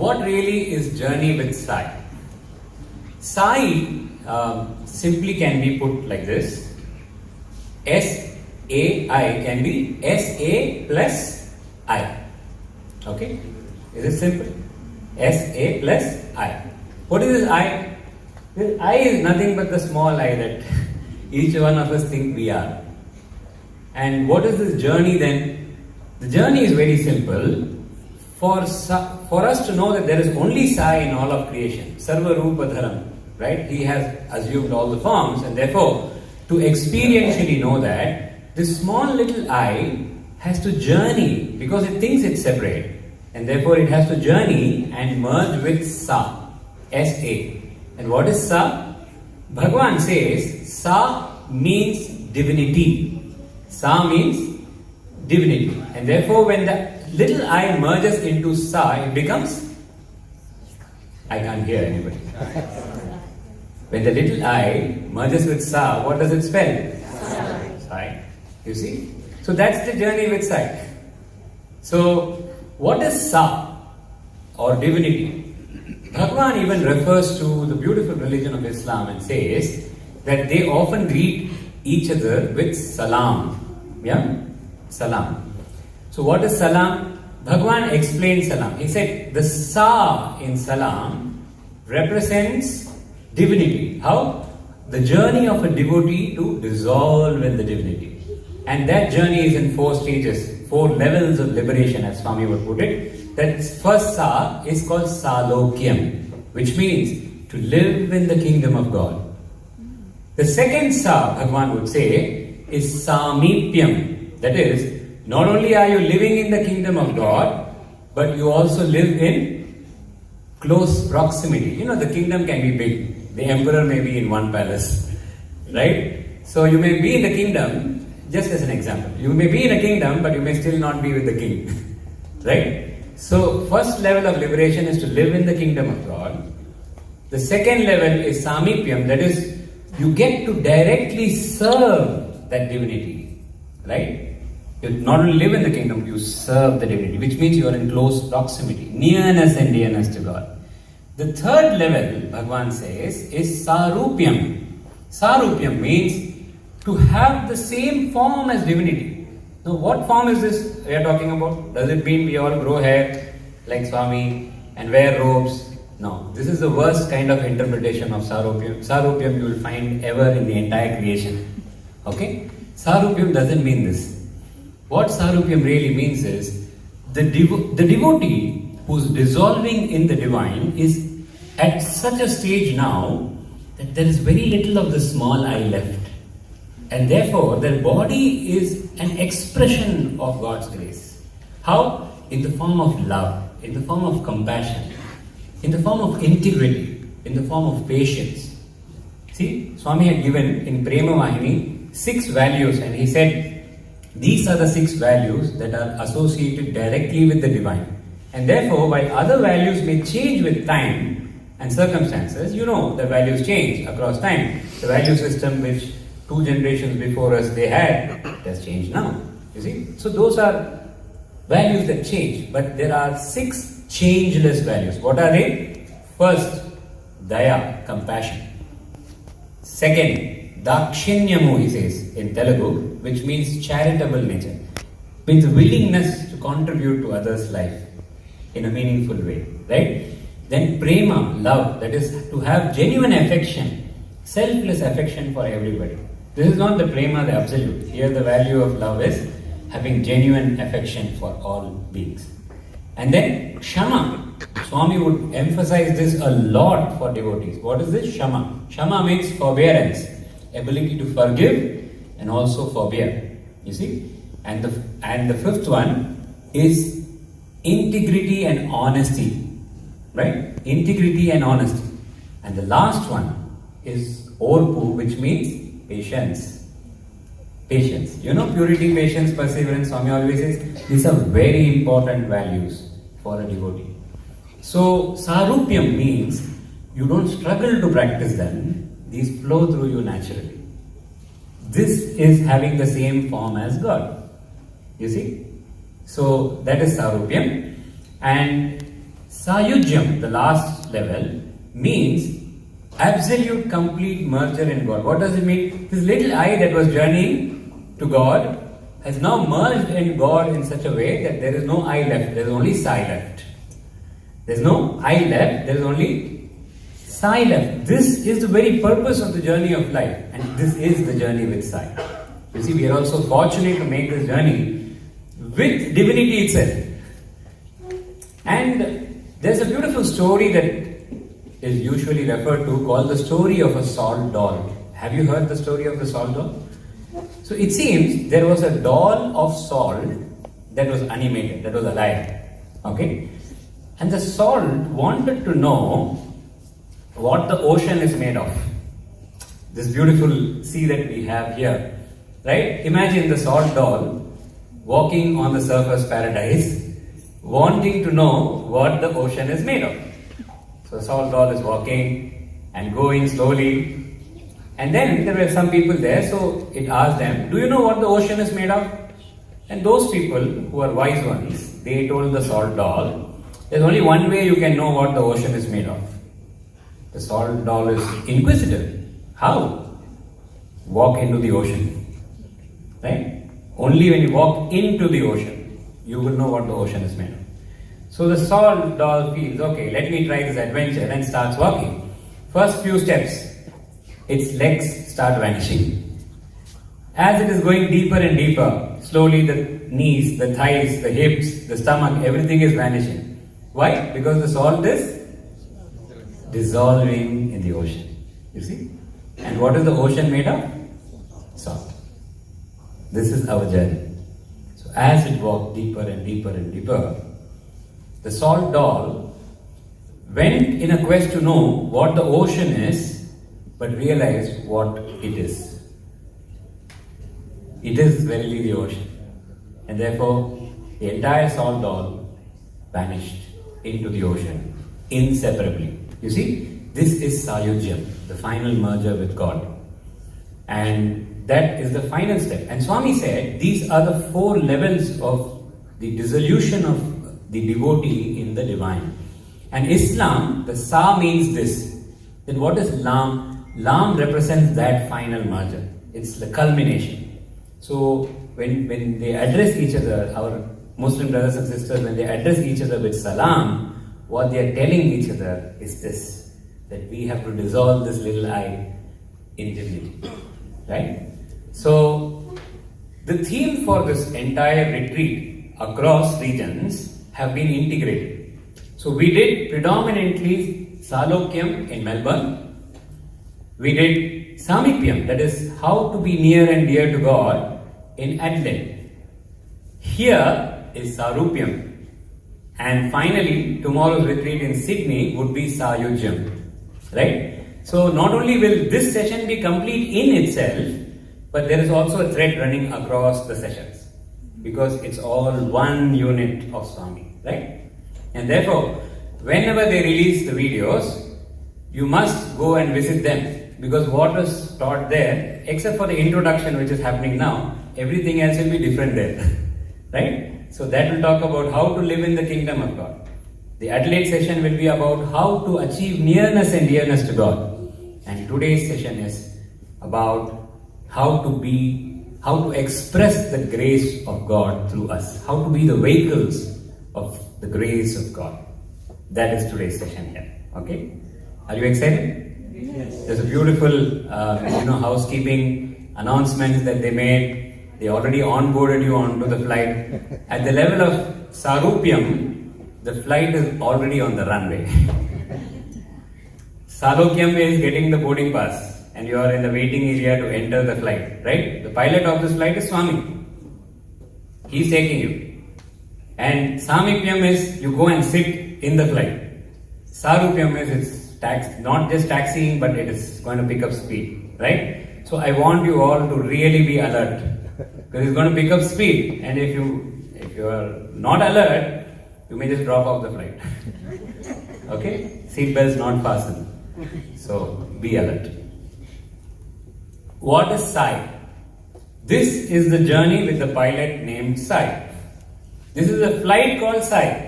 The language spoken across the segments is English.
what really is journey with Sai? Sai simply can be put like this. S-A-I can be S-A plus I. Okay? Is it simple? S-A plus I. What is this I? This I is nothing but the small I that each one of us think we are. And what is this journey then? The journey is very simple. For us to know that there is only Sai in all of creation, Sarva Rupa Dharam, right? He has assumed all the forms, and therefore, to experientially know that this small little I has to journey because it thinks it's separate, and therefore it has to journey and merge with Sa, S-A. And what is Sa? Bhagavan says Sa means divinity. Sa means divinity, and therefore when the little I merges into Sa, it becomes, I can't hear anybody. When the little I merges with Sa, what does it spell? Sai. You see? So that's the journey with Sai. So what is Sa or divinity? Bhagavan even refers to the beautiful religion of Islam and says that they often greet each other with salam. Yeah? Salam. So what is salam? Bhagavan explained salam. He said the Sa in salam represents divinity. How? The journey of a devotee to dissolve in the divinity. And that journey is in 4 stages, 4 levels of liberation, as Swami would put it. That first Sa is called Salokyam, which means to live in the kingdom of God. The second Sa, Bhagavan would say, is Samipyam. That is, not only are you living in the kingdom of God, but you also live in close proximity. You know, the kingdom can be big. The emperor may be in one palace, right? So you may be in the kingdom, just as an example. You may be in a kingdom, but you may still not be with the king, right? So first level of liberation is to live in the kingdom of God. The second level is Samipyam, that is, you get to directly serve that divinity, right? You not only live in the kingdom, you serve the divinity, which means you are in close proximity, nearness and dearness to God. The third level, Bhagavan says, is Sarupyam. Sarupyam means to have the same form as divinity. Now, what form is this we are talking about? Does it mean we all grow hair like Swami and wear robes? No, this is the worst kind of interpretation of Sarupyam. Sarupyam you will find ever in the entire creation. Okay? Sarupyam doesn't mean this. What Sarupyam really means is the devotee who's dissolving in the divine is at such a stage now that there is very little of the small I left. And therefore, their body is an expression of God's grace. How? In the form of love, in the form of compassion, in the form of integrity, in the form of patience. See, Swami had given in Prema Vahini 6 values, and he said, these are the 6 values that are associated directly with the divine. And therefore, while other values may change with time and circumstances, you know the values change across time. The value system which 2 generations before us they had, has changed now. You see? So those are values that change. But there are 6 changeless values. What are they? First, Daya, compassion. Second, Dakshinyamu, he says in Telugu, which means charitable nature, means willingness to contribute to others' life in a meaningful way, right? Then Prema, love, that is to have genuine affection, selfless affection for everybody. This is not the Prema, the absolute. Here the value of love is having genuine affection for all beings. And then Kshama. Swami would emphasize this a lot for devotees. What is this? Kshama. Kshama means forbearance, ability to forgive and also forbear. You see? And the fifth one is integrity and honesty. Right? Integrity and honesty. And the last one is Orpu, which means patience. Patience. You know, purity, patience, perseverance, Swami always says, these are very important values for a devotee. So, Sarupyam means you don't struggle to practice them, these flow through you naturally. This is having the same form as God. You see? So, that is Sarupyam. And Sayujyam, the last level, means absolute complete merger in God. What does it mean? This little I that was journeying to God has now merged in God in such a way that there is no I left, there is only Sai left. There is no I left, there is only Sai left. This is the very purpose of the journey of life, and this is the journey with Sai. You see, we are also fortunate to make this journey with divinity itself. And there's a beautiful story that is usually referred to called the story of a salt doll. Have you heard the story of the salt doll? So it seems there was a doll of salt that was animated, that was alive. Okay? And the salt wanted to know what the ocean is made of. This beautiful sea that we have here. Right? Imagine the salt doll walking on the surface paradise, wanting to know what the ocean is made of. So the salt doll is walking and going slowly. And then there were some people there, so it asked them, do you know what the ocean is made of? And those people who are wise ones, they told the salt doll, there's only one way you can know what the ocean is made of. The salt doll is inquisitive. How? Walk into the ocean. Right? Only when you walk into the ocean, you will know what the ocean is made of. So the salt doll feels, okay, let me try this adventure, and starts walking. First few steps, its legs start vanishing. As it is going deeper and deeper, slowly the knees, the thighs, the hips, the stomach, everything is vanishing. Why? Because the salt is dissolving in the ocean. You see? And what is the ocean made of? Salt. This is our journey. So as it walked deeper and deeper and deeper, the salt doll went in a quest to know what the ocean is, but realized what it is. It is verily the ocean. And therefore, the entire salt doll vanished into the ocean, inseparably. You see, this is Sayujyam, the final merger with God. And that is the final step. And Swami said, these are the 4 levels of the dissolution of the devotee in the divine. And Islam, the Sa means this. Then what is Lam? Lam represents that final merger. It's the culmination. So when they address each other, our Muslim brothers and sisters, when they address each other with Salam, what they are telling each other is this, that we have to dissolve this little I in divinity. Right? So the theme for this entire retreat across regions have been integrated. So we did predominantly Salokyam in Melbourne. We did Samipyam, that is how to be near and dear to God, in Adelaide. Here is Sarupyam. And finally, tomorrow's retreat in Sydney would be Sayujyam. Right? So not only will this session be complete in itself, but there is also a thread running across the sessions. Because it's all one unit of Swami. Right? And therefore, whenever they release the videos, you must go and visit them. Because what was taught there, except for the introduction which is happening now, everything else will be different there. Right? So that will talk about how to live in the kingdom of God. The Adelaide session will be about how to achieve nearness and dearness to God. And today's session is about how to express the grace of God through us. How to be the vehicles of the grace of God. That is today's session here. Okay? Are you excited? Yes. There's a beautiful, housekeeping announcements that they made. They already onboarded you onto the flight. At the level of Sarupyam, the flight is already on the runway. Salokyam is getting the boarding pass and you are in the waiting area to enter the flight, right? The pilot of this flight is Swami. He is taking you. And Samipyam is you go and sit in the flight. Sarupyam is it's not just taxiing, but it is going to pick up speed, right? So I want you all to really be alert. Because it's going to pick up speed, and if you are not alert, you may just drop off the flight. Okay? Seatbelts not fastened. So be alert. What is Sai? This is the journey with the pilot named Sai. This is a flight called Sai.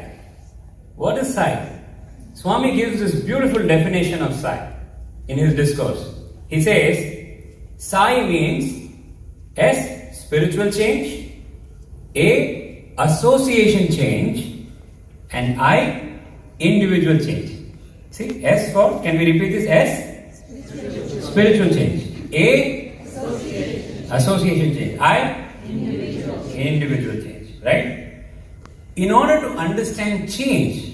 What is Sai? Swami gives this beautiful definition of Sai in his discourse. He says, Sai means S, spiritual change, A, association change, and I, individual change. See, S for, can we repeat this? S, spiritual change. A, association change. I, individual change. Right? In order to understand change,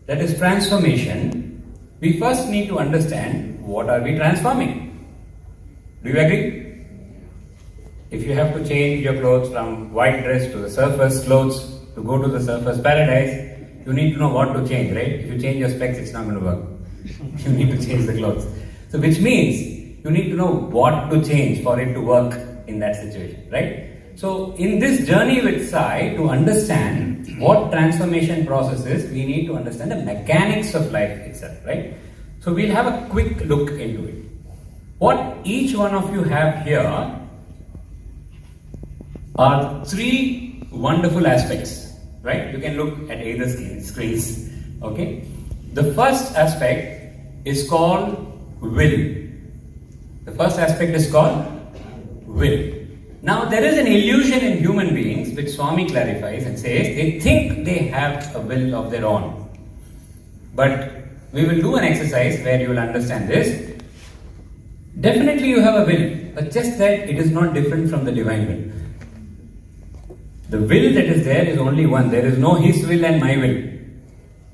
that is transformation, we first need to understand what are we transforming. Do you agree? If you have to change your clothes from white dress to the surface clothes to go to the surface paradise, you need to know what to change, right? If you change your specs, it's not going to work. You need to change the clothes. So which means you need to know what to change for it to work in that situation, right? So in this journey with Sai, to understand what transformation process is, we need to understand the mechanics of life itself, right? So we'll have a quick look into it. What each one of you have here are three wonderful aspects, right? You can look at either screens, okay? The first aspect is called will. The first aspect is called will. Now there is an illusion in human beings which Swami clarifies and says they think they have a will of their own. But we will do an exercise where you will understand this. Definitely you have a will, but just that it is not different from the divine will. The will that is there is only one. There is no his will and my will.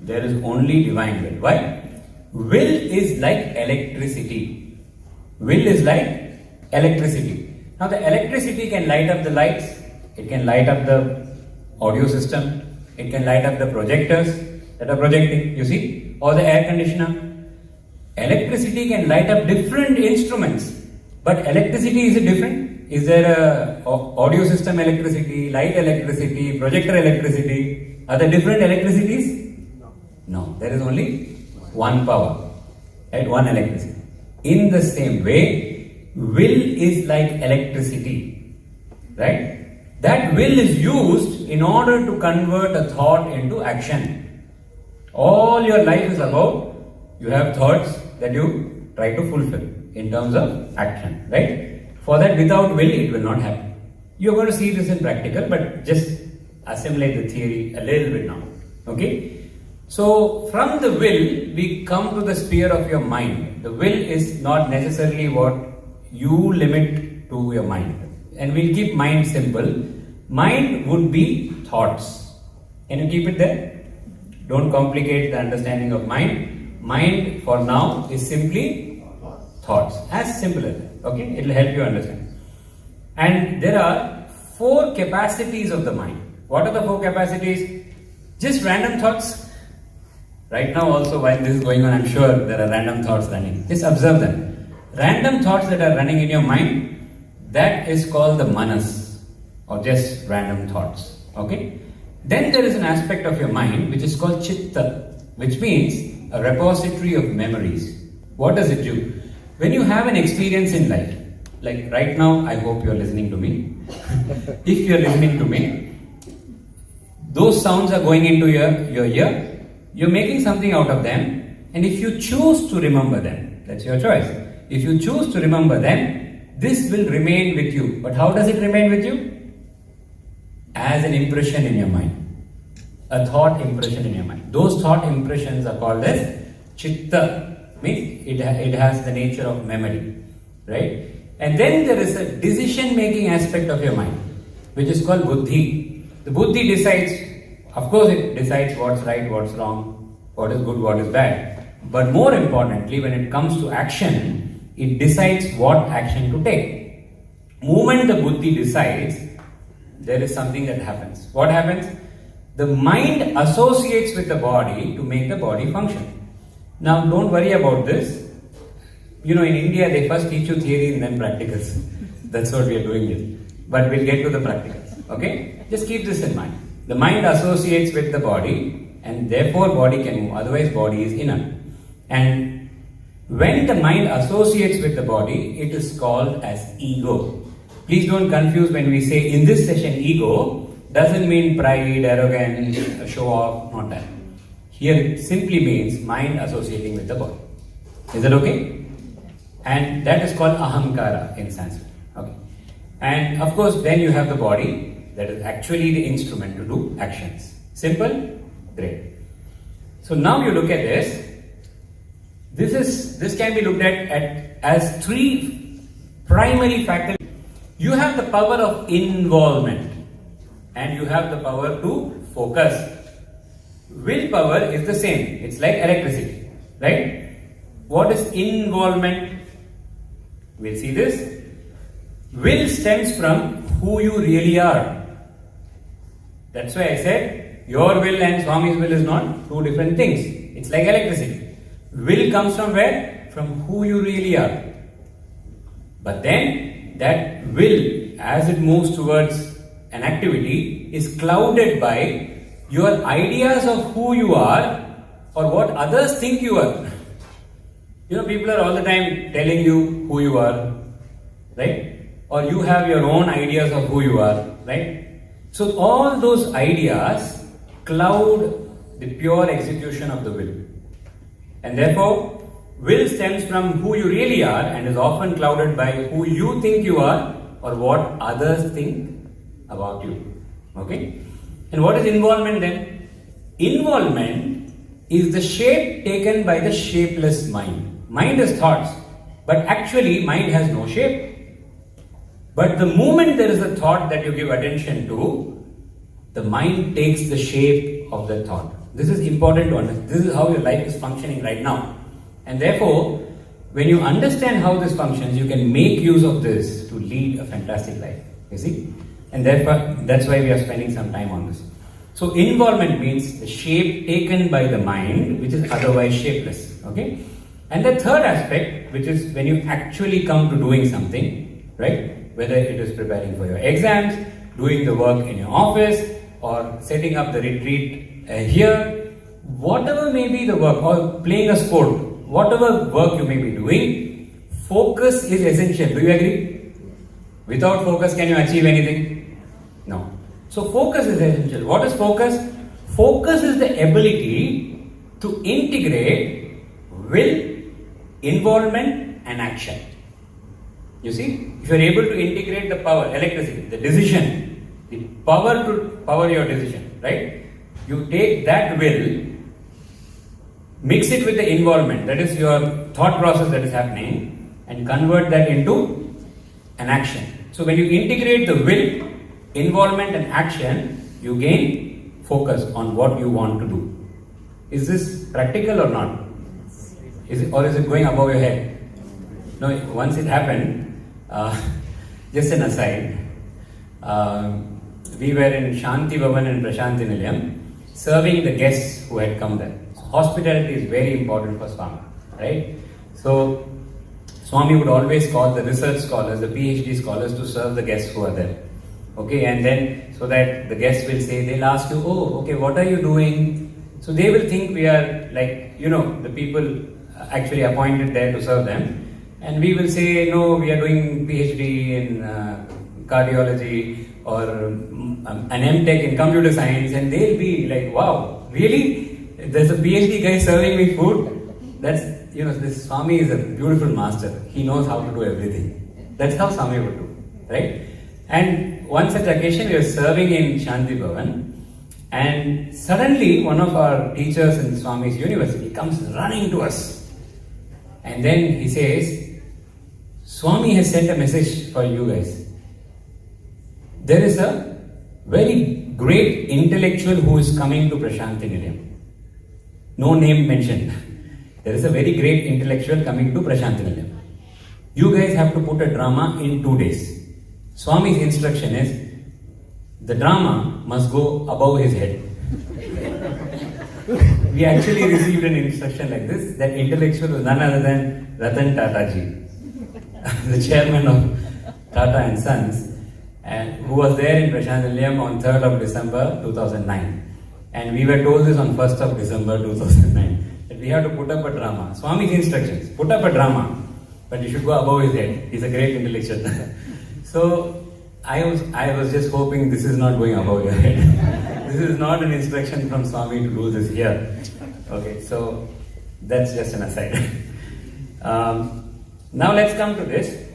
There is only divine will. Why? Will is like electricity. Will is like electricity. Now the electricity can light up the lights, it can light up the audio system, it can light up the projectors that are projecting, you see, or the air conditioner. Electricity can light up different instruments, but electricity, is it different? Is there a audio system electricity, light electricity, projector electricity? Are there different electricities? No, there is only one power, right? One electricity. In the same way, will is like electricity, right? That will is used in order to convert a thought into action. All your life is about, you have thoughts that you try to fulfill in terms of action, right? For that, without will, it will not happen. You're going to see this in practical, but just assimilate the theory a little bit now, okay? So, from the will, we come to the sphere of your mind. The will is not necessarily what you limit to your mind. And we'll keep mind simple. Mind would be thoughts. Can you keep it there? Don't complicate the understanding of mind. Mind for now is simply thoughts. As simple as that. Okay? It will help you understand. And there are 4 capacities of the mind. What are the 4 capacities? Just random thoughts. Right now also while this is going on, I'm sure there are random thoughts running. Just observe them. Random thoughts that are running in your mind, that is called the manas, or just random thoughts. Okay? Then there is an aspect of your mind which is called chitta, which means a repository of memories. What does it do? When you have an experience in life, like right now, I hope you are listening to me. If you are listening to me, those sounds are going into your ear, you're making something out of them, and if you choose to remember them, that's your choice. If you choose to remember them, this will remain with you. But how does it remain with you? As an impression in your mind. A thought impression in your mind. Those thought impressions are called as chitta. Means it has the nature of memory. Right? And then there is a decision making aspect of your mind, which is called buddhi. The buddhi decides, of course it decides what's right, what's wrong, what is good, what is bad. But more importantly, when it comes to action, it decides what action to take. Moment the buddhi decides, there is something that happens. What happens? The mind associates with the body to make the body function. Now don't worry about this. You know, in India they first teach you theory and then practicals. That's what we are doing here. But we'll get to the practicals. Okay? Just keep this in mind. The mind associates with the body and therefore body can move. Otherwise body is inert. And when the mind associates with the body, it is called as ego. Please don't confuse when we say in this session ego, doesn't mean pride, arrogance, show off, not that. Here it simply means mind associating with the body. Is that okay? And that is called ahamkara in Sanskrit. Okay. And of course, then you have the body that is actually the instrument to do actions. Simple? Great. So now you look at this. This can be looked at as three primary factors. You have the power of involvement and you have the power to focus. Willpower is the same. It's like electricity, right? What is involvement? We'll see this. Will stems from who you really are. That's why I said your will and Swami's will is not two different things. It's like electricity. Will comes from where? From who you really are. But then that will, as it moves towards an activity, is clouded by your ideas of who you are or what others think you are. You know, people are all the time telling you who you are, right? Or you have your own ideas of who you are, right? So all those ideas cloud the pure execution of the will. And therefore, will stems from who you really are and is often clouded by who you think you are or what others think about you. Okay? And what is involvement then? Involvement is the shape taken by the shapeless mind. Mind is thoughts, but actually mind has no shape. But the moment there is a thought that you give attention to, the mind takes the shape of the thought. This is important to understand. This is how your life is functioning right now. And therefore, when you understand how this functions, you can make use of this to lead a fantastic life. You see? And therefore, that's why we are spending some time on this. So, involvement means the shape taken by the mind, which is otherwise shapeless. Okay? And the third aspect, which is when you actually come to doing something, right? Whether it is preparing for your exams, doing the work in your office, or setting up the retreat here, whatever may be the work, or playing a sport, whatever work you may be doing, focus is essential. Do you agree? Without focus, can you achieve anything? No. So focus is essential. What is focus? Focus is the ability to integrate will, involvement and action. You see, if you are able to integrate the power, electricity, the decision, the power to power your decision, right? You take that will, mix it with the involvement, that is your thought process that is happening, and convert that into an action. So when you integrate the will, involvement and action, you gain focus on what you want to do. Is this practical or not? Is it going above your head? No, once it happened, just an aside, we were in Shanti Bhavan and Prasanthi Nilayam serving the guests who had come there. So hospitality is very important for Swami, right? So Swami would always call the research scholars, the PhD scholars to serve the guests who are there. Okay, and then so that the guests will say, they'll ask you, oh, okay, what are you doing? So they will think we are like, the people actually appointed there to serve them. And we will say, no, we are doing PhD in cardiology or an MTech in computer science. And they'll be like, wow, really? There's a PhD guy serving me food? That's, this Swami is a beautiful master. He knows how to do everything. That's how Swami would do, right? And one such occasion, we were serving in Shanti Bhavan, and suddenly one of our teachers in Swami's university comes running to us. And then he says, Swami has sent a message for you guys. There is a very great intellectual who is coming to Prasanthi Nilayam. No name mentioned. There is a very great intellectual coming to Prasanthi Nilayam. You guys have to put a drama in 2 days. Swami's instruction is, the drama must go above his head. We actually received an instruction like this. That intellectual was none other than Ratan Tata ji, the chairman of Tata and Sons, and who was there in Prasanthi Nilayam on 3rd of December 2009. And we were told this on 1st of December 2009, that we have to put up a drama. Swami's instructions, put up a drama, but you should go above his head. He's a great intellectual. So I was just hoping this is not going above your head. This is not an instruction from Swami to do this here. Okay, so that's just an aside. Now let's come to this.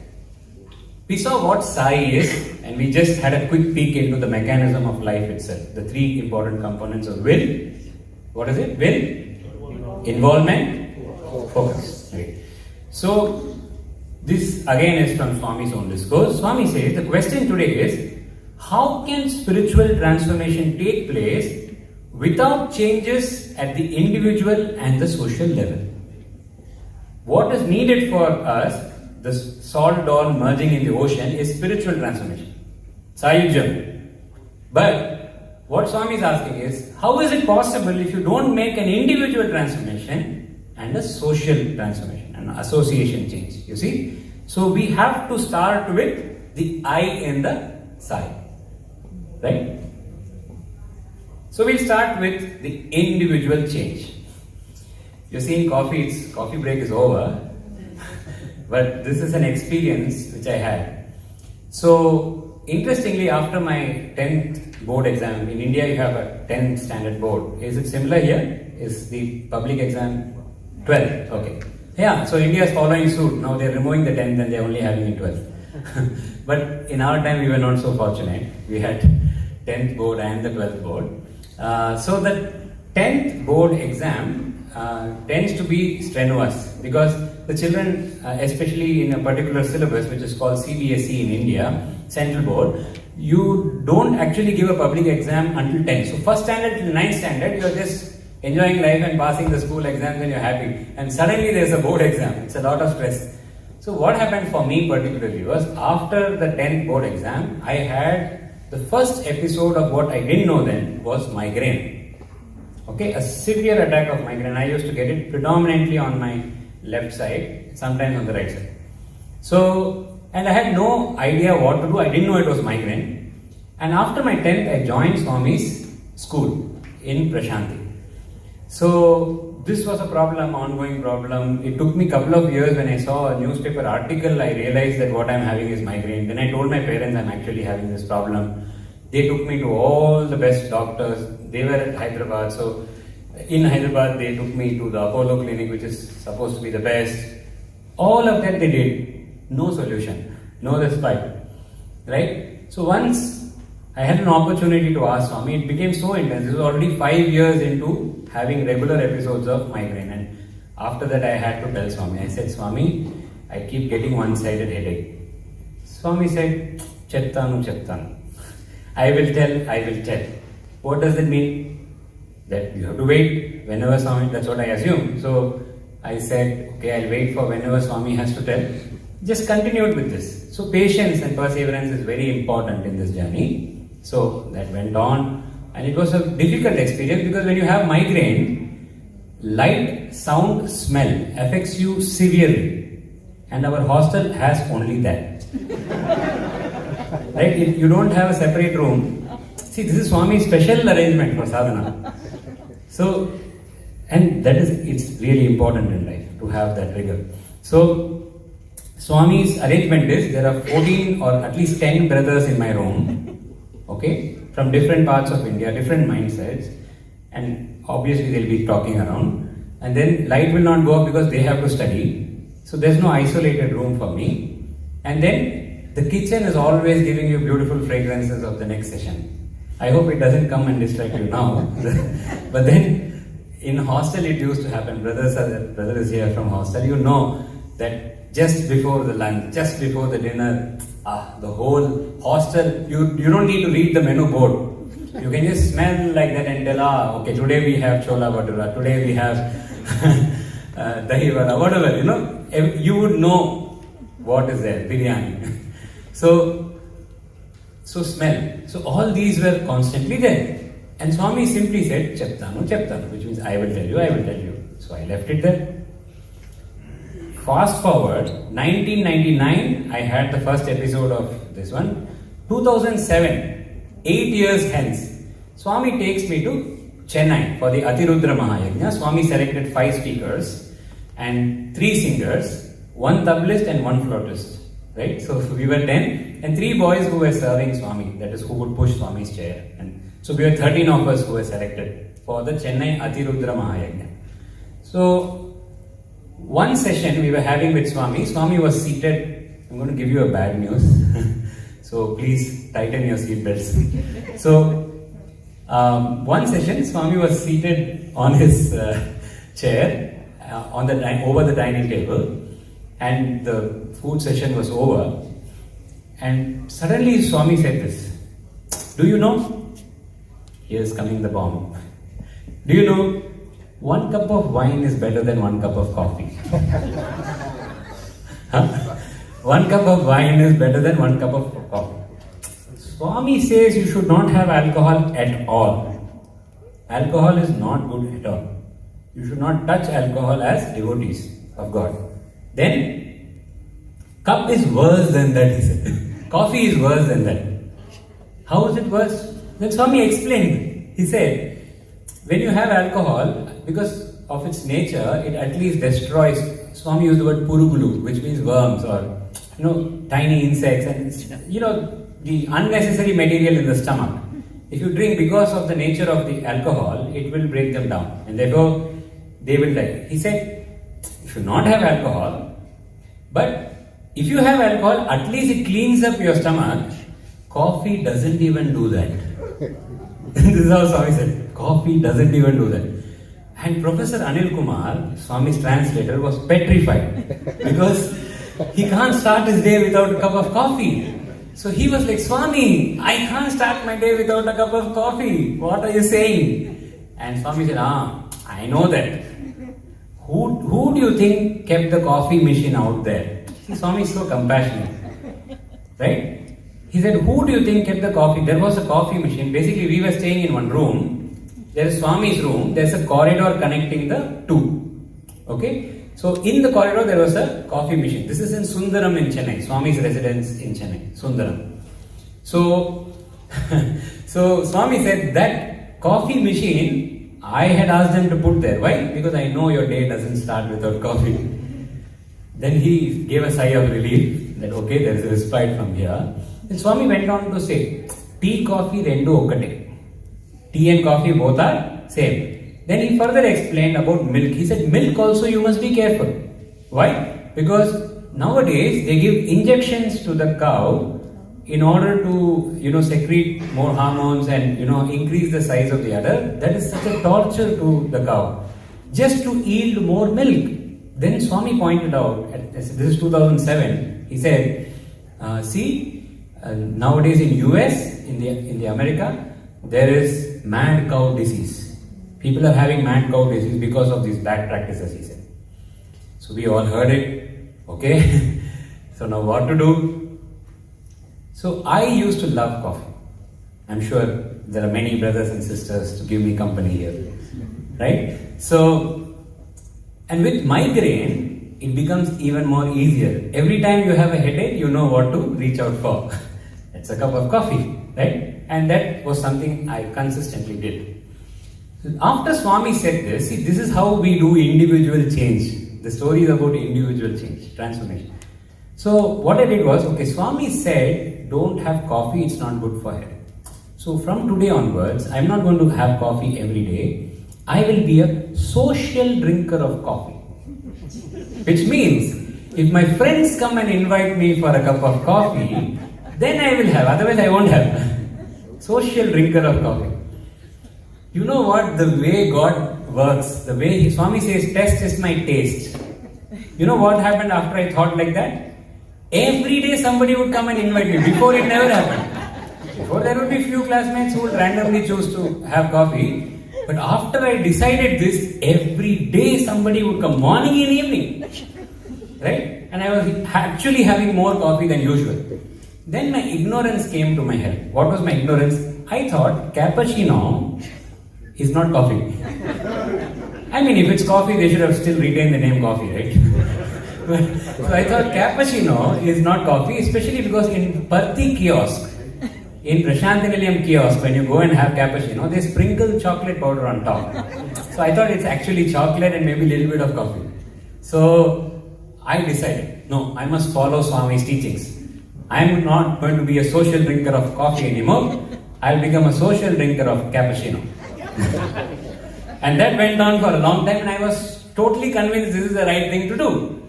We saw what Sai is, and we just had a quick peek into the mechanism of life itself. The three important components of will. What is it? Will, involvement, focus. Right. So this again is from Swami's own discourse. Swami says the question today is, how can spiritual transformation take place without changes at the individual and the social level? What is needed for us, the salt dawn merging in the ocean, is spiritual transformation. Sayujam. But what Swami is asking is, how is it possible if you don't make an individual transformation and a social transformation, an association change? You see? So we have to start with the I in the Sai. Right? So we'll start with the individual change. You're seeing coffee break is over. But this is an experience which I had. So interestingly, after my 10th board exam, in India you have a 10th standard board. Is it similar here? Is the public exam 12th? Okay. Yeah, so India is following suit. Now they're removing the 10th and they're only having it 12th. But in our time we were not so fortunate. We had 10th board and the 12th board. So the 10th board exam tends to be strenuous because the children, especially in a particular syllabus which is called CBSE in India, Central Board, you don't actually give a public exam until 10th. So first standard till 9th standard, you're just enjoying life and passing the school exams and you're happy. And suddenly there's a board exam. It's a lot of stress. So what happened for me particularly was, after the 10th board exam, I had the first episode of what I didn't know then was migraine. Okay, a severe attack of migraine. I used to get it predominantly on my left side, sometimes on the right side. So, and I had no idea what to do. I didn't know it was migraine. And after my 10th, I joined Swami's school in Prasanthi. So this was a problem, ongoing problem. It took me a couple of years. When I saw a newspaper article, I realized that what I'm having is migraine. Then I told my parents I'm actually having this problem. They took me to all the best doctors. They were at Hyderabad. So in Hyderabad, they took me to the Apollo clinic, which is supposed to be the best. All of that they did. No solution. No respite. Right? So once I had an opportunity to ask Swami, it became so intense. This was already 5 years into having regular episodes of migraine. And after that, I had to tell Swami. I said, Swami, I keep getting one-sided headache. Swami said, Chettanu. I will tell. What does it mean? That you have to wait whenever Swami, that's what I assume. So I said, okay, I'll wait for whenever Swami has to tell. Just continued with this. So patience and perseverance is very important in this journey. So that went on, and it was a difficult experience because when you have migraine, light, sound, smell affects you severely. And our hostel has only that. Right? If you don't have a separate room, see, this is Swami's special arrangement for sadhana. So, and that is, it's really important in life to have that rigor. So, Swami's arrangement is, there are 14 or at least 10 brothers in my room, okay, from different parts of India, different mindsets, and obviously they'll be talking around. And then light will not go up because they have to study. So there's no isolated room for me. And then the kitchen is always giving you beautiful fragrances of the next session. I hope it doesn't come and distract you now. But then in hostel it used to happen. Brother is here from hostel. You know that just before the lunch, just before the dinner, the whole hostel, you don't need to read the menu board. You can just smell like that and tell, okay, today we have chola bhatura, today we have dahi vada, whatever, you know. You would know what is there, biryani. So smell. So all these were constantly there. And Swami simply said, Cheptanu, which means I will tell you. So I left it there. Fast forward, 1999, I had the first episode of this one. 2007, 8 years hence, Swami takes me to Chennai for the Atirudra Mahayajna. Swami selected 5 speakers and 3 singers, 1 tablaist and 1 flautist. Right? So we were 10 and 3 boys who were serving Swami, that is who would push Swami's chair. And so we were 13 of us who were selected for the Chennai Atirudra Mahayajna. So, one session we were having with Swami. Swami was seated. I'm going to give you a bad news. So, please tighten your seatbelts. So, one session, Swami was seated on his chair over the dining table, and the food session was over. And suddenly Swami said this, "Do you know?" Here's coming the bomb. "Do you know, 1 cup of wine is better than 1 cup of coffee." Huh? 1 cup of wine is better than 1 cup of coffee. Swami says you should not have alcohol at all. Alcohol is not good at all. You should not touch alcohol as devotees of God. Then, cup is worse than that, he said. Coffee is worse than that. How is it worse? Then Swami explained. He said, when you have alcohol, because of its nature, it at least destroys. Swami used the word purugulu, which means worms or tiny insects and the unnecessary material in the stomach. If you drink because of the nature of the alcohol, it will break them down and therefore they will die. He said, you should not have alcohol, but if you have alcohol, at least it cleans up your stomach. Coffee doesn't even do that. This is how Swami said, coffee doesn't even do that. And Professor Anil Kumar, Swami's translator, was petrified because he can't start his day without a cup of coffee. So he was like, "Swami, I can't start my day without a cup of coffee. What are you saying?" And Swami said, "I know that. Who do you think kept the coffee machine out there?" See, Swami is so compassionate. Right? He said, "Who do you think kept the coffee?" There was a coffee machine. Basically, we were staying in one room. There is Swami's room. There's a corridor connecting the two. Okay? So, in the corridor, there was a coffee machine. This is in Sundaram in Chennai. Swami's residence in Chennai. Sundaram. So, Swami said that coffee machine, I had asked them to put there. Why? Because I know your day doesn't start without coffee. Then he gave a sigh of relief that okay, there is a respite from here. Then Swami went on to say, tea, coffee, rendu okate. Tea and coffee both are same. Then he further explained about milk. He said, milk also you must be careful. Why? Because nowadays they give injections to the cow in order to, secrete more hormones and, increase the size of the udder. That is such a torture to the cow. Just to yield more milk. Then Swami pointed out, this is 2007, he said, nowadays in US, in the America, there is mad cow disease. People are having mad cow disease because of these bad practices, he said. So we all heard it. Okay. So now what to do? So I used to love coffee. I'm sure there are many brothers and sisters to give me company here. Right? So, and with migraine, it becomes even more easier. Every time you have a headache, you know what to reach out for. It's a cup of coffee. Right? And that was something I consistently did. After Swami said this, this is how we do individual change. The story is about individual change, transformation. So what I did was, Swami said, don't have coffee, it's not good for health. So from today onwards, I'm not going to have coffee every day. I will be a social drinker of coffee. Which means, if my friends come and invite me for a cup of coffee, then I will have, otherwise I won't have. Social drinker of coffee. You know what? The way God works, the way Swami says, test is my taste. You know what happened after I thought like that? Every day somebody would come and invite me. Before it never happened. Before there would be few classmates who would randomly choose to have coffee. But after I decided this, every day somebody would come, morning and evening. Right? And I was actually having more coffee than usual. Then my ignorance came to my help. What was my ignorance? I thought cappuccino is not coffee. I mean, if it's coffee, they should have still retained the name coffee, right? So I thought cappuccino is not coffee, especially because in Parthi kiosk, in Prasanthi Pilgrimage kiosk, when you go and have cappuccino, they sprinkle chocolate powder on top. So I thought it's actually chocolate and maybe a little bit of coffee. So I decided, no, I must follow Swami's teachings. I'm not going to be a social drinker of coffee anymore. I'll become a social drinker of cappuccino. And that went on for a long time, and I was totally convinced this is the right thing to do.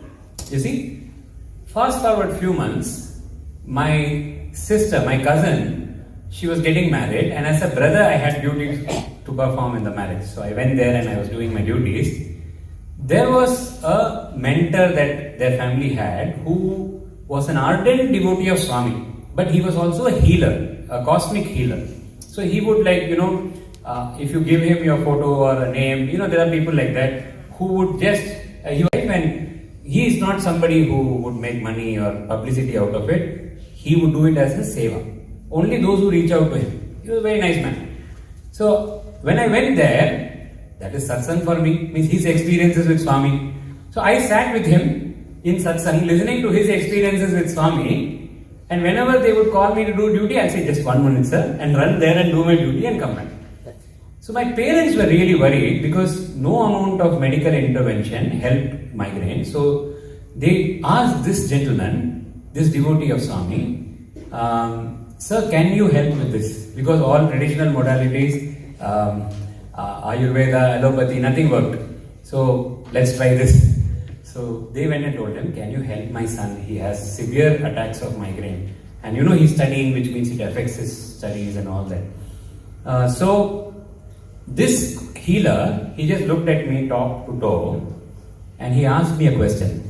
You see, fast forward few months, my sister, my cousin, she was getting married, and as a brother I had duties to perform in the marriage. So I went there and I was doing my duties. There was a mentor that their family had who was an ardent devotee of Swami, but he was also a healer, a cosmic healer. So he would if you give him your photo or a name, there are people like that who would just, and he is not somebody who would make money or publicity out of it. He would do it as a seva. Only those who reach out to him. He was a very nice man. So when I went there, that is satsang for me, means his experiences with Swami. So I sat with him in satsang, listening to his experiences with Swami, and whenever they would call me to do duty, I'll say just 1 minute sir, and run there and do my duty and come back. So my parents were really worried because no amount of medical intervention helped migraine. So they asked this gentleman, this devotee of Swami, sir, can you help with this? Because all traditional modalities, Ayurveda, allopathy, nothing worked. So let's try this. So they went and told him, can you help my son? He has severe attacks of migraine. And he's studying, which means it affects his studies and all that. So this healer, he just looked at me top to toe and he asked me a question.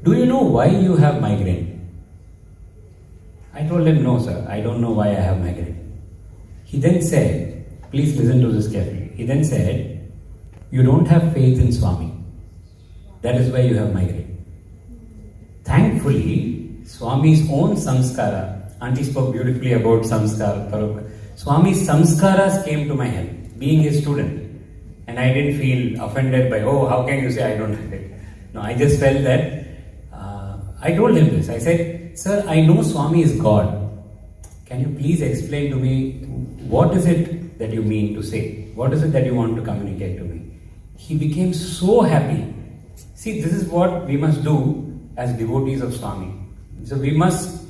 Do you know why you have migraine? I told him, no sir, I don't know why I have migraine. He then said, please listen to this carefully. He then said, you don't have faith in Swami. That is why you have migraine. Thankfully, Swami's own samskara, Auntie spoke beautifully about samskara. Swami's samskaras came to my help, being his student. And I didn't feel offended by, how can you say I don't have it? No, I just felt that, I told him this. I said, sir, I know Swami is God. Can you please explain to me, what is it that you mean to say? What is it that you want to communicate to me? He became so happy. See, this is what we must do as devotees of Swami. So we must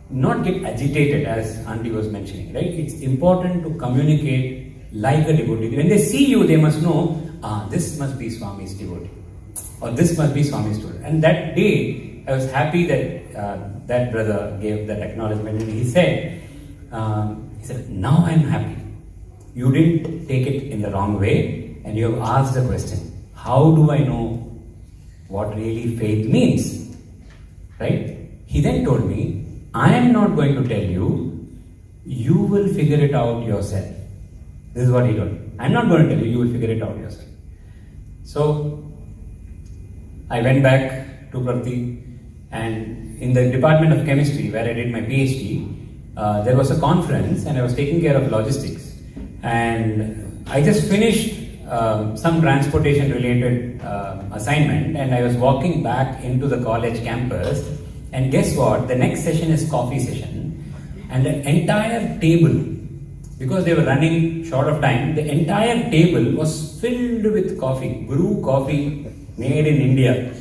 not get agitated, as Auntie was mentioning, right? It's important to communicate like a devotee. When they see you, they must know, this must be Swami's devotee, or this must be Swami's student. And that day, I was happy that that brother gave that acknowledgement, and he said, now I'm happy. You didn't take it in the wrong way, and you have asked the question, how do I know what really faith means? Right? He then told me, I am not going to tell you, you will figure it out yourself. This is what he told me. I am not going to tell you, you will figure it out yourself. So, I went back to Prasanthi, and in the Department of Chemistry, where I did my PhD, there was a conference and I was taking care of logistics. And I just finished some transportation related assignment, and I was walking back into the college campus, and guess what? The next session is coffee session, and the entire table, because they were running short of time, the entire table was filled with coffee, brew coffee made in India,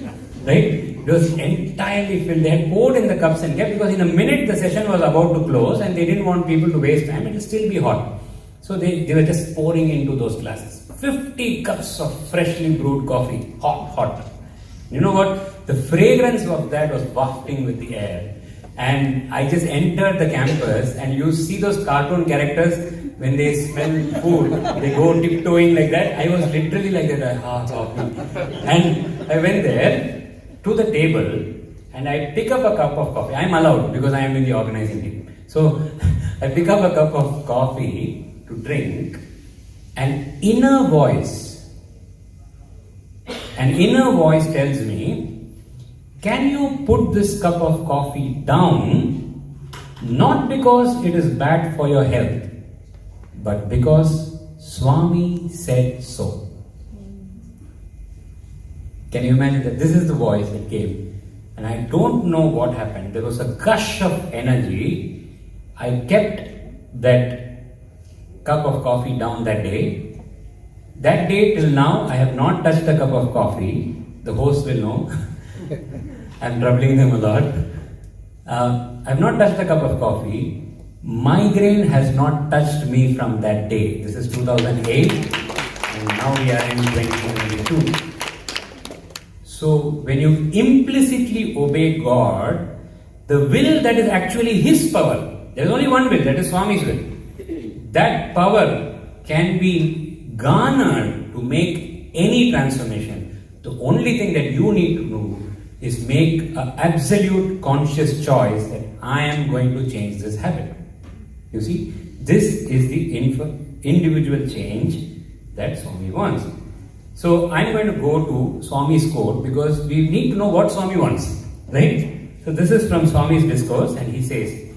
right? It was entirely filled. They had poured in the cups and kept, because in a minute the session was about to close and they didn't want people to waste time. It will still be hot. So they were just pouring into those glasses. 50 cups of freshly brewed coffee, hot. You know what? The fragrance of that was wafting with the air. And I just entered the campus, and you see those cartoon characters, when they smell food, they go tiptoeing like that. I was literally like that, coffee. And I went there to the table and I pick up a cup of coffee. I'm allowed because I am in the organizing team. So I pick up a cup of coffee to drink. An inner voice tells me, can you put this cup of coffee down, not because it is bad for your health, but because Swami said so. Can you imagine that? This is the voice that came. And I don't know what happened. There was a gush of energy. I kept that cup of coffee down that day. That day till now, I have not touched a cup of coffee. The host will know. I'm troubling them a lot. I have not touched a cup of coffee. Migraine has not touched me from that day. This is 2008 and now we are in 2022. So when you implicitly obey God, the will that is actually His power, there is only one will, that is Swami's will. That power can be garnered to make any transformation. The only thing that you need to do is make an absolute conscious choice that I am going to change this habit. You see, this is the individual change that Swami wants. So I'm going to go to Swami's quote because we need to know what Swami wants, right? So this is from Swami's discourse, and he says,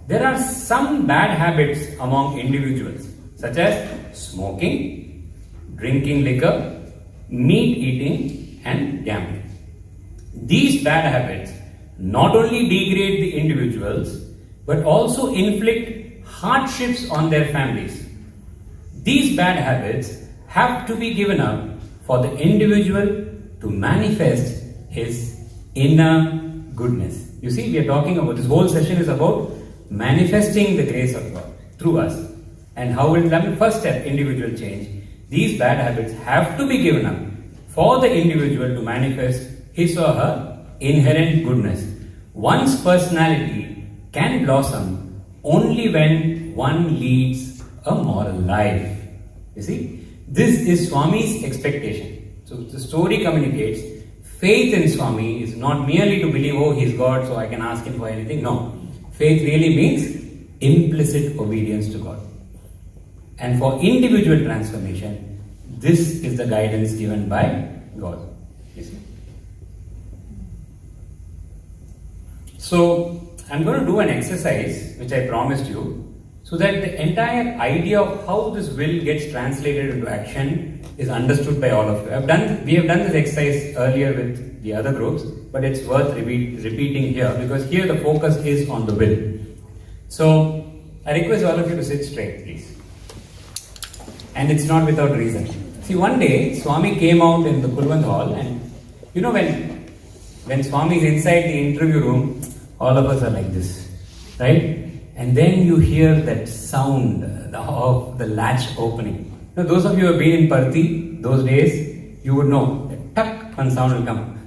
there are some bad habits among individuals, such as smoking, drinking liquor, meat eating, and gambling. These bad habits not only degrade the individuals, but also inflict hardships on their families. These bad habits have to be given up for the individual to manifest his inner goodness. You see, we are talking about, this whole session is about manifesting the grace of God through us. And how will it happen? First step, individual change. These bad habits have to be given up for the individual to manifest his or her inherent goodness. One's personality can blossom only when one leads a moral life. You see, this is Swami's expectation. So the story communicates faith in Swami is not merely to believe, oh, he's God, so I can ask him for anything. No. Faith really means implicit obedience to God. And for individual transformation, this is the guidance given by God. You see. So I'm going to do an exercise which I promised you, so that the entire idea of how this will gets translated into action is understood by all of you. We have done this exercise earlier with the other groups, but it's worth repeating here, because here the focus is on the will. So I request all of you to sit straight, please. And it's not without reason. See, one day Swami came out in the Kulwant hall, and you know, when Swami is inside the interview room, all of us are like this, right? And then you hear that sound of the latch opening. Now, those of you who have been in Parthi those days, you would know that tuck, one sound will come.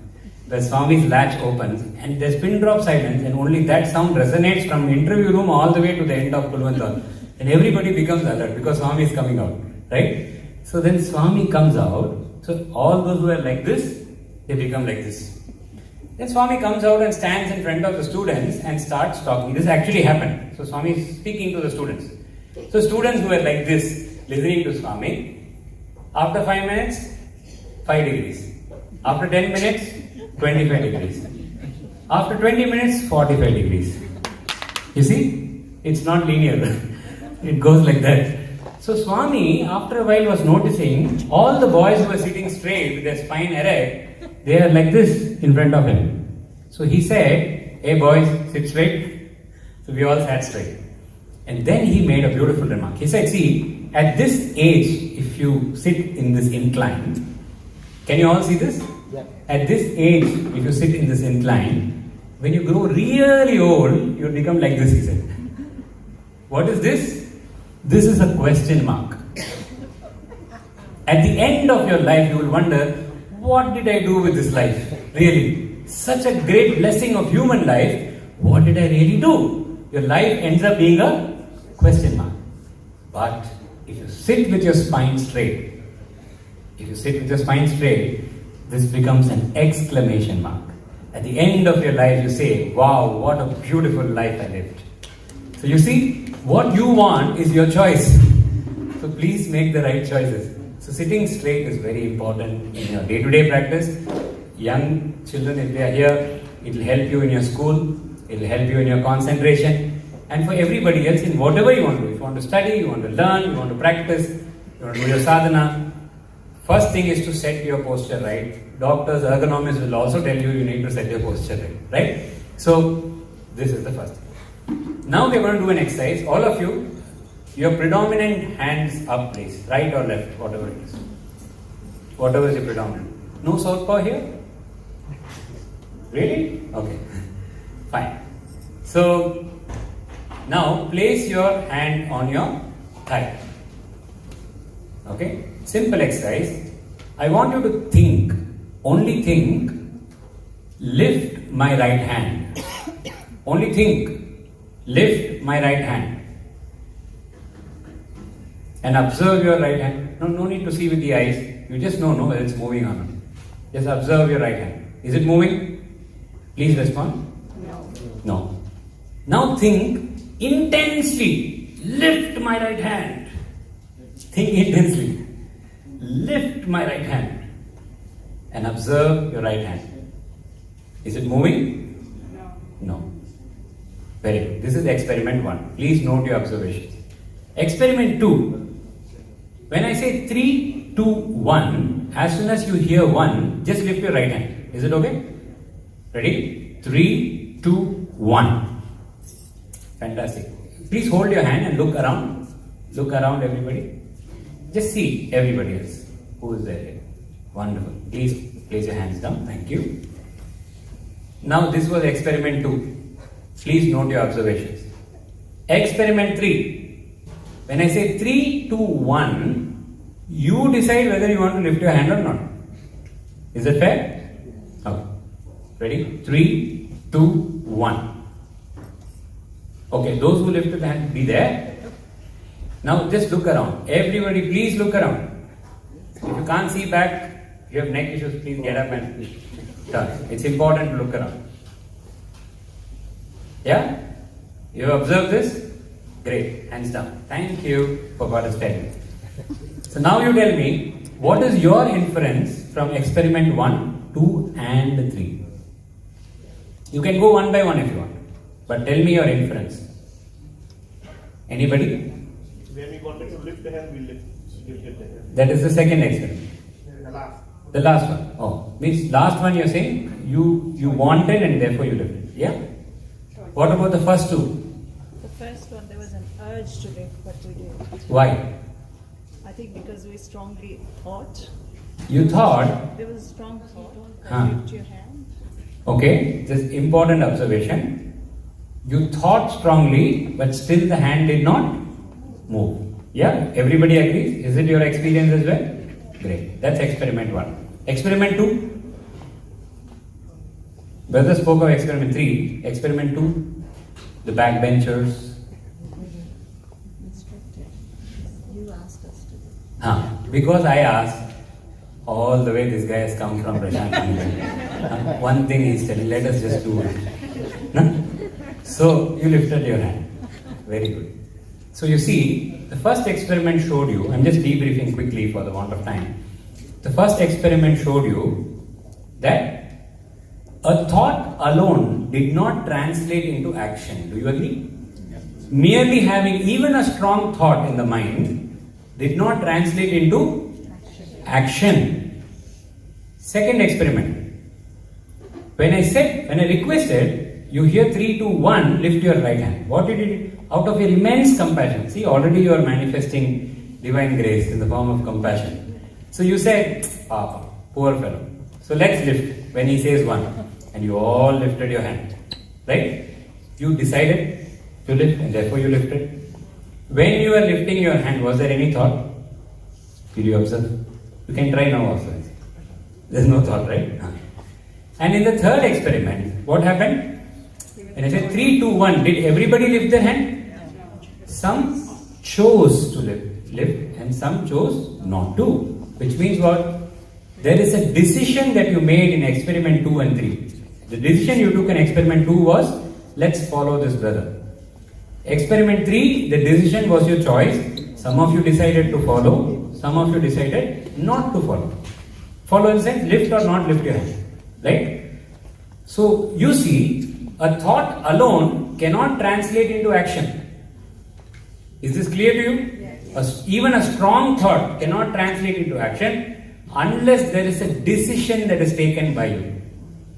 The Swami's latch opens, and there's pin drop silence, and only that sound resonates from the interview room all the way to the end of Kulwant hall. And everybody becomes alert because Swami is coming out, right? So then Swami comes out, so all those who are like this, they become like this. Then Swami comes out and stands in front of the students and starts talking. This actually happened. So Swami is speaking to the students. So students who are like this, listening to Swami, after 5 minutes, 5 degrees. After 10 minutes, 25 degrees. After 20 minutes, 45 degrees. You see, it's not linear. It goes like that. So Swami, after a while, was noticing all the boys who were sitting straight with their spine erect, they are like this in front of him. So he said, hey boys, sit straight. So we all sat straight. And then he made a beautiful remark. He said, see, at this age, if you sit in this incline, can you all see this? Yeah. At this age, if you sit in this incline, when you grow really old, you become like this, he said. What is this? This is a question mark. At the end of your life, you will wonder, what did I do with this life? Really, such a great blessing of human life. What did I really do? Your life ends up being a question mark. But if you sit with your spine straight, this becomes an exclamation mark. At the end of your life, you say, wow, what a beautiful life I lived. So you see, what you want is your choice. So please make the right choices. So sitting straight is very important in your day-to-day practice. Young children, if they are here, it will help you in your school, it will help you in your concentration, and for everybody else in whatever you want to do. If you want to study, you want to learn, you want to practice, you want to do your sadhana. First thing is to set your posture right. Doctors, ergonomists will also tell you need to set your posture right? So this is the first thing. Now we are going to do an exercise. All of you, your predominant hands up, please. Right or left, whatever it is. Whatever is your predominant. No southpaw here? Really? Okay. Fine. So, now place your hand on your thigh. Okay? Simple exercise. I want you to think only think, lift my right hand. Only think, lift my right hand. And observe your right hand. No need to see with the eyes. You just know whether it's moving or not. Just observe your right hand. Is it moving? Please respond. No. Now think intensely. Lift my right hand. Think intensely. Lift my right hand. And observe your right hand. Is it moving? No. Very good. This is experiment 1. Please note your observations. Experiment 2. When I say 3, 2, 1, as soon as you hear 1, just lift your right hand. Is it okay? Ready? 3, 2, 1. Fantastic. Please hold your hand and look around. Look around, everybody. Just see everybody else. Who is there here? Wonderful. Please place your hands down. Thank you. Now this was experiment 2. Please note your observations. Experiment 3. When I say 3, 2, 1, you decide whether you want to lift your hand or not. Is that fair? Okay. Ready? 3, 2, 1. Okay, those who lifted the hand, be there. Now just look around. Everybody, please look around. If you can't see back, you have neck issues, please get up and turn. It's important to look around. Yeah? You have observed this? Great. Hands down. Thank you for participating. So now you tell me, what is your inference from experiment 1, 2 and 3? You can go one by one if you want. But tell me your inference. Anybody? When we wanted to lift the hand, we lift the hand. That is the second experiment. The last one. Oh, means last one you're saying you wanted and therefore you lifted. Yeah? What about the first two? The first one, there was an urge to lift, but we didn't. Why? I think because we strongly thought. You thought? There was a strong thought. Lift your hand. Okay, this important observation. You thought strongly, but still the hand did not move. Yeah? Everybody agrees? Is it your experience as well? Great. That's experiment 1. Experiment 2. Brother spoke of experiment 3. Experiment 2. The backbenchers. You asked us to. Because I asked, all the way this guy has come from Prasanthi. One thing he's telling, let us just do it. So you lifted your hand. Very good. So you see, the first experiment showed you, I'm just debriefing quickly for the want of time. The first experiment showed you that a thought alone did not translate into action. Do you agree? Yes. Merely having even a strong thought in the mind did not translate into action. Second experiment. When I requested, you hear 3, 2, 1, lift your right hand. What did you do? Out of your immense compassion. See, already you are manifesting divine grace in the form of compassion. So you said, Papa, poor fellow. So let's lift when he says 1. And you all lifted your hand. Right? You decided to lift and therefore you lifted. When you were lifting your hand, was there any thought? Did you observe? You can try now also. There's no thought, right? And in the third experiment, what happened? When I said 3, 2, 1, did everybody lift their hand? Some chose to lift and some chose not to. Which means what? There is a decision that you made in experiment 2 and 3. The decision you took in experiment 2 was, let's follow this brother. Experiment 3, the decision was your choice. Some of you decided to follow, some of you decided not to follow. Follow in the sense, lift or not lift your hand. Right? So you see, a thought alone cannot translate into action. Is this clear to you? Yes. Even a strong thought cannot translate into action unless there is a decision that is taken by you.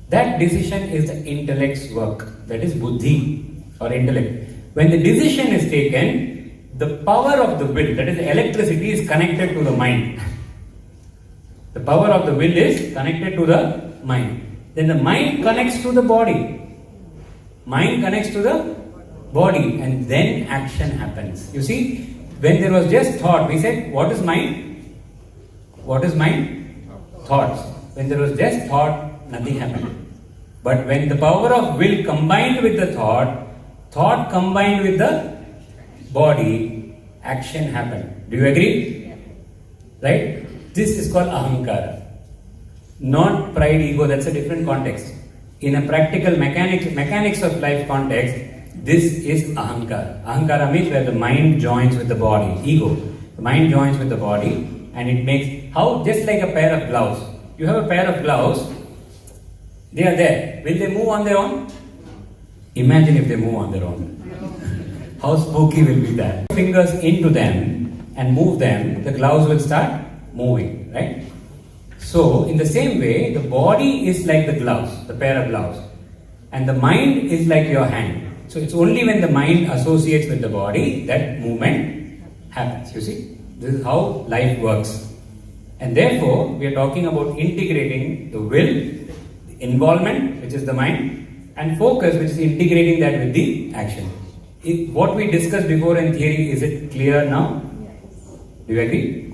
That decision is the intellect's work. That is buddhi or intellect. When the decision is taken, the power of the will, that is electricity, is connected to the mind. The power of the will is connected to the mind. Then the mind connects to the body. Mind connects to the body and then action happens. You see, when there was just thought, we said, what is mind? What is mind? Thoughts. when there was just thought, nothing happened. But when the power of will combined with the thought combined with the body, action happened. Do you agree? Yeah. Right? This is called ahankara. Not pride, ego, that's a different context. In a practical mechanics of life context, this is ahankara. Ahankara means where the mind joins with the body, ego. The mind joins with the body and it makes, how, just like a pair of gloves. You have a pair of gloves, they are there. Will they move on their own? Imagine if they move on their own. How spooky will be that? Fingers into them and move them, the gloves will start moving, right? So, in the same way, the body is like the gloves, the pair of gloves, and the mind is like your hand. So, it's only when the mind associates with the body that movement happens. You see, this is how life works. And therefore, we are talking about integrating the will, the involvement, which is the mind, and focus, which is integrating that with the action. What we discussed before in theory, is it clear now? Yes. Do you agree?